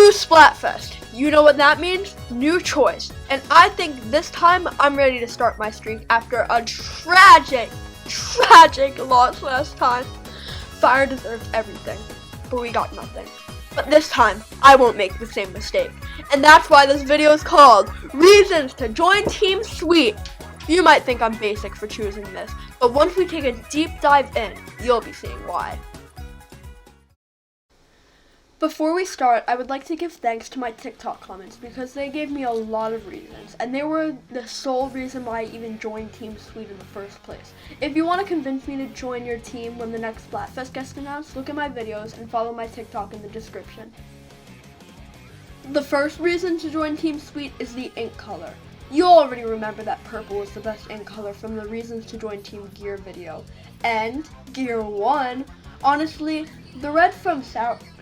New Splatfest. You know what that means? New choice. And I think this time I'm ready to start my streak after a tragic loss last time. Fire deserved everything, but we got nothing. But this time, I won't make the same mistake. And that's why this video is called Reasons to Join Team Sweet. You might think I'm basic for choosing this, but once we take a deep dive in, you'll be seeing why. Before we start, I would like to give thanks to my TikTok comments because they gave me a lot of reasons, and they were the sole reason why I even joined Team Sweet in the first place. If you want to convince me to join your team when the next Splatfest gets announced, look at my videos and follow my TikTok in the description. The first reason to join Team Sweet is the ink color. You already remember that purple was the best ink color from the Reasons to Join Team Gear video. And Gear 1, honestly, the red from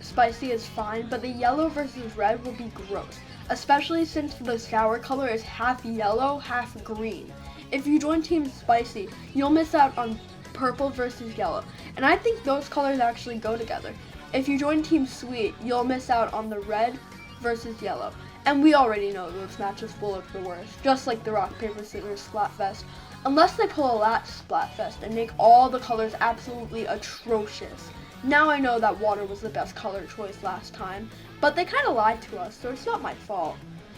Spicy is fine, but the yellow versus red will be gross, especially since the sour color is half yellow, half green. If you join Team Spicy, you'll miss out on purple versus yellow, and I think those colors actually go together. If you join Team Sweet, you'll miss out on the red versus yellow, and we already know those matches will look the worst, just like the rock, paper, scissors Splatfest, unless they pull a last Splatfest and make all the colors absolutely atrocious. Now I know that water was the best color choice last time, but they kind of lied to us, so it's not my fault.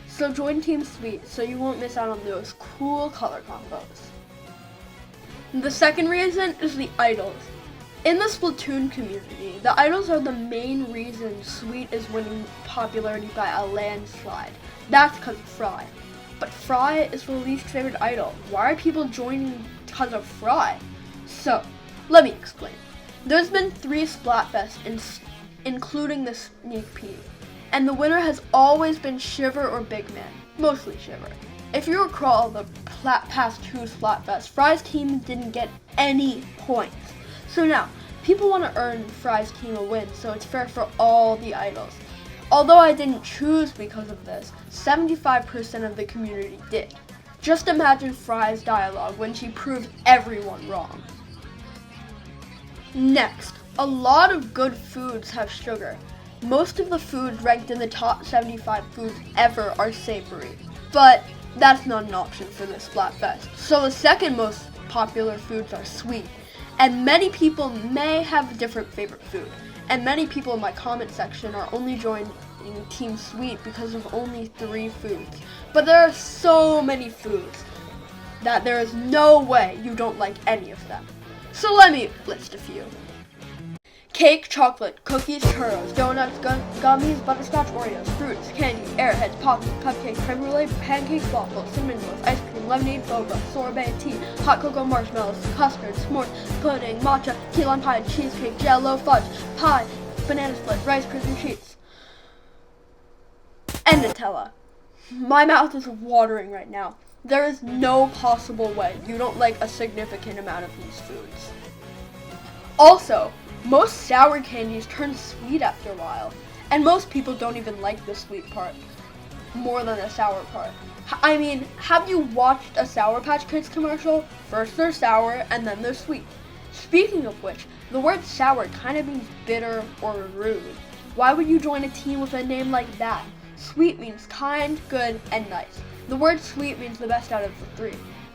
So join Team Sweet so you won't miss out on those cool color combos. The second reason is the idols. In the Splatoon community, the idols are the main reason Sweet is winning popularity by a landslide. That's because of Fry. But Fry is the least favorite idol. Why are people joining because of Fry? So, let me explain. There's been 3 Splatfests, including the sneak peek, and the winner has always been Shiver or Big Man, mostly Shiver. If you recall the past 2 Splatfests, Fry's team didn't get any points. So now, people want to earn Fry's team a win, so it's fair for all the idols. Although I didn't choose because of this, 75% of the community did. Just imagine Fry's dialogue when she proved everyone wrong. Next, a lot of good foods have sugar. Most of the foods ranked in the top 75 foods ever are savory, but that's not an option for this Splatfest. So the second most popular foods are sweet, and many people may have a different favorite food. And many people in my comment section are only joining Team Sweet because of only 3 foods. But there are so many foods that there is no way you don't like any of them. So let me list a few. Cake, chocolate, cookies, churros, donuts, gummies, butterscotch, Oreos, fruits, candy, airheads, poppy, cupcakes, creme brulee, pancakes, waffles, cinnamon rolls, ice cream, lemonade, boba, sorbet, tea, hot cocoa, marshmallows, custard, s'mores, pudding, matcha, key lime pie, cheesecake, jello, fudge, pie, banana split, Rice Krispie treats, and Nutella. My mouth is watering right now. There is no possible way you don't like a significant amount of these foods. Also, most sour candies turn sweet after a while, and most people don't even like the sweet part more than the sour part. I mean, have you watched a Sour Patch Kids commercial? First they're sour, and then they're sweet. Speaking of which, the word sour kind of means bitter or rude. Why would you join a team with a name like that? Sweet means kind, good, and nice. The word sweet means the best out of the 3.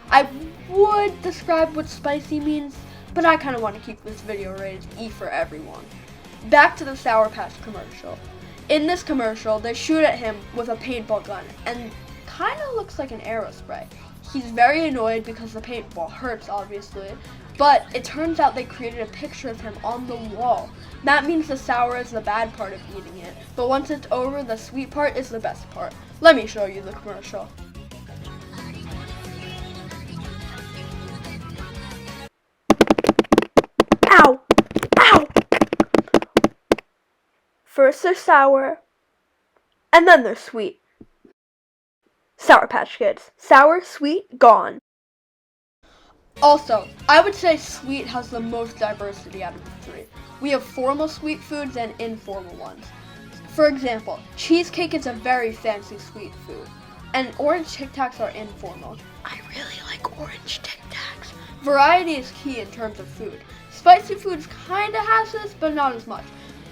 I would describe what spicy means, but I kind of want to keep this video rated E for everyone. Back to the Sour Patch commercial. In this commercial, they shoot at him with a paintball gun, and kind of looks like an Aerospray. He's very annoyed because the paintball hurts, obviously, but it turns out they created a picture of him on the wall. That means the sour is the bad part of eating it, but once it's over, the sweet part is the best part. Let me show you the commercial. Ow! Ow! First they're sour, and then they're sweet. Sour Patch Kids. Sour, sweet, gone. Also, I would say sweet has the most diversity out of the 3. We have formal sweet foods and informal ones. For example, cheesecake is a very fancy sweet food, and orange Tic Tacs are informal. I really like orange Tic Tacs. Variety is key in terms of food. Spicy foods kinda has this, but not as much.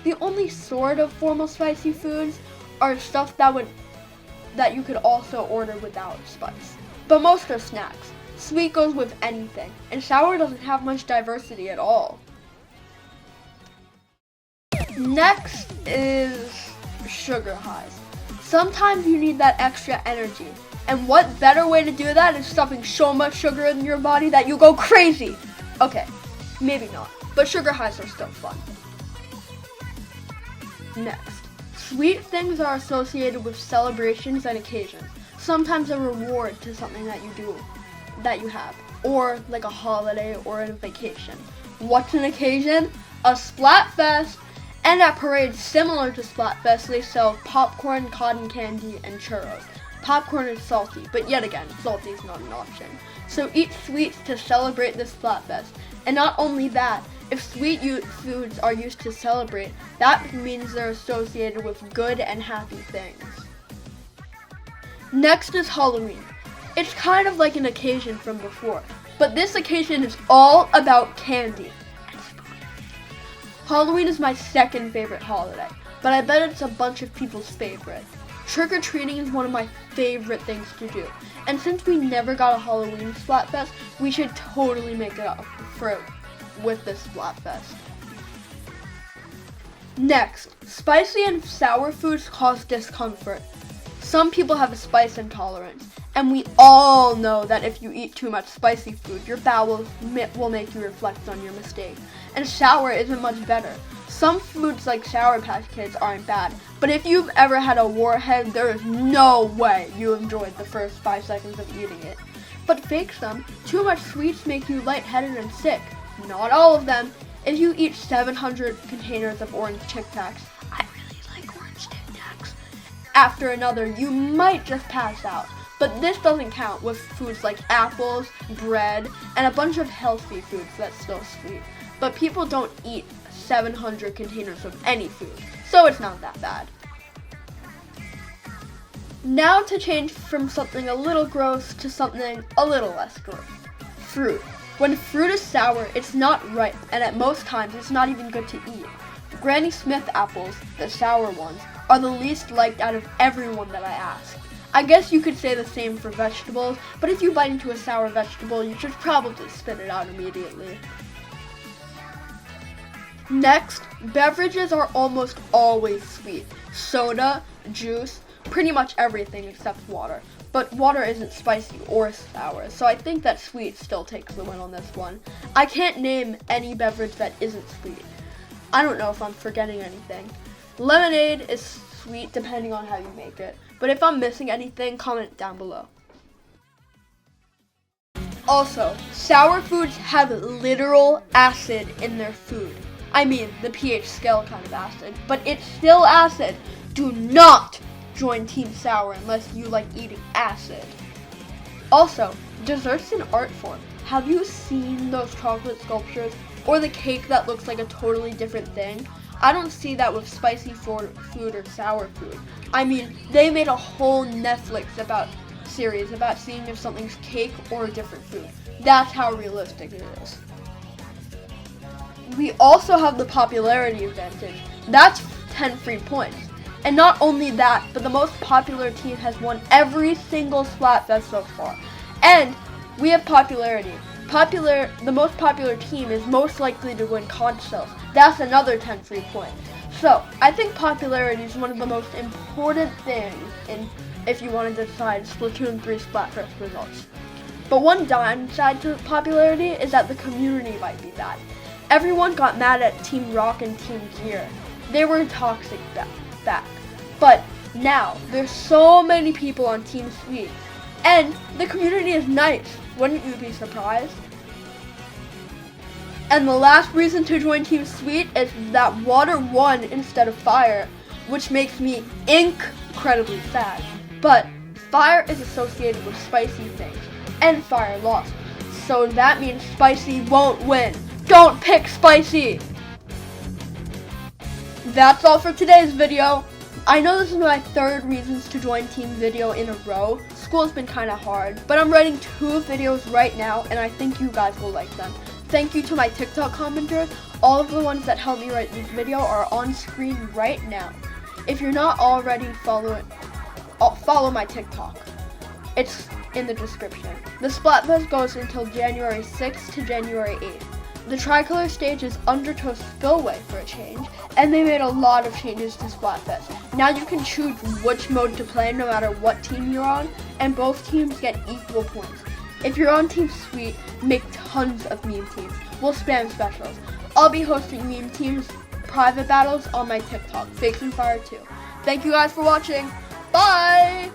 The only sort of formal spicy foods are stuff that you could also order without spice. But most are snacks. Sweet goes with anything, and sour doesn't have much diversity at all. Next is sugar highs. Sometimes you need that extra energy, and what better way to do that is stuffing so much sugar in your body that you go crazy. Okay, maybe not, but sugar highs are still fun. Next, sweet things are associated with celebrations and occasions. Sometimes a reward to something that you have, or like a holiday or a vacation. What's an occasion? A Splatfest. And at parades similar to Splatfest, they sell popcorn, cotton candy, and churros. Popcorn is salty, but yet again, salty is not an option. So eat sweets to celebrate this Splatfest. And not only that, if sweet foods are used to celebrate, that means they're associated with good and happy things. Next is Halloween. It's kind of like an occasion from before, but this occasion is all about candy. Halloween is my second favorite holiday, but I bet it's a bunch of people's favorite. Trick-or-treating is one of my favorite things to do, and since we never got a Halloween Splatfest, we should totally make it up with this Splatfest. Next, spicy and sour foods cause discomfort. Some people have a spice intolerance, and we all know that if you eat too much spicy food, your bowels will make you reflect on your mistake. And sour isn't much better. Some foods like Sour Patch Kids aren't bad, but if you've ever had a warhead, there is no way you enjoyed the first 5 seconds of eating it. But fake some, too much sweets make you lightheaded and sick. Not all of them. If you eat 700 containers of orange Tic Tacs, I really like orange Tic Tacs, after another, you might just pass out. But this doesn't count with foods like apples, bread, and a bunch of healthy foods that's still sweet. But people don't eat 700 containers of any food, so it's not that bad. Now to change from something a little gross to something a little less gross. Fruit. When fruit is sour, it's not ripe, and at most times it's not even good to eat. Granny Smith apples, the sour ones, are the least liked out of everyone that I asked. I guess you could say the same for vegetables, but if you bite into a sour vegetable, you should probably spit it out immediately. Next, beverages are almost always sweet. Soda, juice, pretty much everything except water. But water isn't spicy or sour, so I think that sweet still takes the win on this one. I can't name any beverage that isn't sweet. I don't know if I'm forgetting anything. Lemonade is sweet depending on how you make it, but if I'm missing anything, comment down below. Also, sour foods have literal acid in their food. I mean, the pH scale kind of acid, but it's still acid. Do not join Team Sour unless you like eating acid. Also, dessert's an art form. Have you seen those chocolate sculptures or the cake that looks like a totally different thing? I don't see that with spicy food or sour food. I mean, they made a whole Netflix series about seeing if something's cake or a different food. That's how realistic it is. We also have the popularity advantage. That's 10 free points. And not only that, but the most popular team has won every single Splatfest so far. And we have popularity. The most popular team is most likely to win conch shells. That's another 10 free points. So, I think popularity is one of the most important things if you want to decide Splatoon 3 Splatfest results. But one downside to popularity is that the community might be bad. Everyone got mad at Team Rock and Team Gear. They were toxic back. But now, there's so many people on Team Sweet. And the community is nice. Wouldn't you be surprised? And the last reason to join Team Sweet is that water won instead of fire, which makes me incredibly sad. But fire is associated with spicy things, and fire lost. So that means spicy won't win. Don't pick spicy! That's all for today's video. I know this is my third reasons to join Team video in a row. School's been kind of hard, but I'm writing 2 videos right now, and I think you guys will like them. Thank you to my TikTok commenters. All of the ones that helped me write this video are on screen right now. If you're not already following, follow my TikTok. It's in the description. The Splatfest goes until January 6th to January 8th. The tricolor stage is undertow spillway for a change, and they made a lot of changes to Splatfest. Now you can choose which mode to play no matter what team you're on, and both teams get equal points. If you're on Team Sweet, make tons of meme teams. We'll spam specials. I'll be hosting meme teams private battles on my TikTok, Fakes and Fire 2. Thank you guys for watching. Bye!